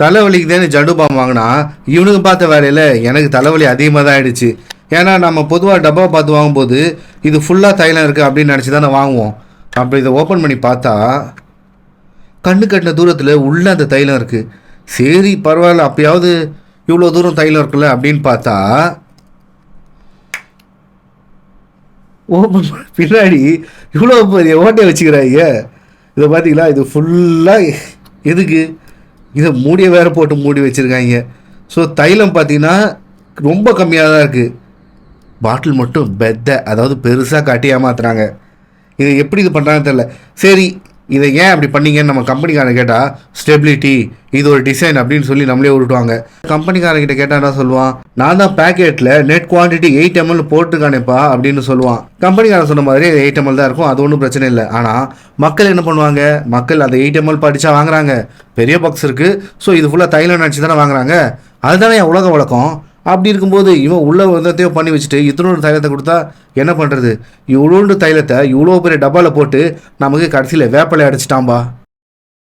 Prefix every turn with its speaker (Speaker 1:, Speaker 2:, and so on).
Speaker 1: தலைவலிக்கு தானே ஜண்டு பாம் வாங்கினா இவனுக்கு பார்த்த வேலையில் எனக்கு தலைவலி அதிகமாக தான் ஆயிடுச்சு. ஏன்னா நம்ம பொதுவாக டப்பா பார்த்து வாங்கும்போது இது ஃபுல்லாக தைலம் இருக்குது அப்படின்னு நினச்சி தானே வாங்குவோம். அப்போ இதை ஓப்பன் பண்ணி பார்த்தா கண்ணு கட்டின தூரத்தில் உள்ளே அந்த தைலம் இருக்குது. சரி பரவாயில்ல, அப்பயாவது இவ்வளோ தூரம் தைலம் இருக்குல்ல அப்படின்னு பார்த்தா ஓப்பன் பின்னாடி இவ்வளோ பெரிய ஓட்டையை வச்சுக்கிறாங்க. இதை பார்த்தீங்களா, இது ஃபுல்லாக எதுக்கு இதை மூடியை வேறு போட்டு மூடி வச்சுருக்காங்க. ஸோ தைலம் பார்த்தீங்கன்னா ரொம்ப கம்மியாக தான் இருக்குது. பாட்டில் மட்டும் அதாவது பெருசாக காட்டி ஏமாத்துறாங்க. இதை எப்படி இது பண்ணுறாங்கன்னு தெரில. சரி இதை ஏன் அப்படி பண்ணீங்கன்னு நம்ம கம்பெனிக்காரன் கேட்டால் ஸ்டெபிலிட்டி, இது ஒரு டிசைன் அப்படின்னு சொல்லி நம்மளே விட்டுவாங்க. கம்பெனிக்காரங்கிட்ட கேட்டால் என்ன சொல்லுவான், நான் தான் பேக்கெட்டில் நெட் குவான்டிட்டி 8 ml போட்டுக்கானேப்பா அப்படின்னு சொல்லுவான். கம்பெனிக்காரன் சொன்ன மாதிரி 8 ml தான் இருக்கும், அது ஒன்றும் பிரச்சனை இல்லை. ஆனால் மக்கள் என்ன பண்ணுவாங்க, மக்கள் அதை 8 ml படித்தா வாங்குறாங்க. பெரிய பாக்ஸ் இருக்குது, ஸோ இது ஃபுல்லாக தைலம் நினச்சி தானே வாங்குறாங்க. அதுதானே என் உலக வழக்கம். அப்படி இருக்கும்போது இவன் உள்ள விதத்தையோ பண்ணி வச்சுட்டு இத்தனோட தைலத்தை கொடுத்தா என்ன பண்ணுறது? இவ்வளோண்டு தைலத்தை இவ்வளோ பெரிய டப்பாவில் போட்டு நமக்கு கடைசியில் வேப்பலை அடிச்சிட்டான்பா.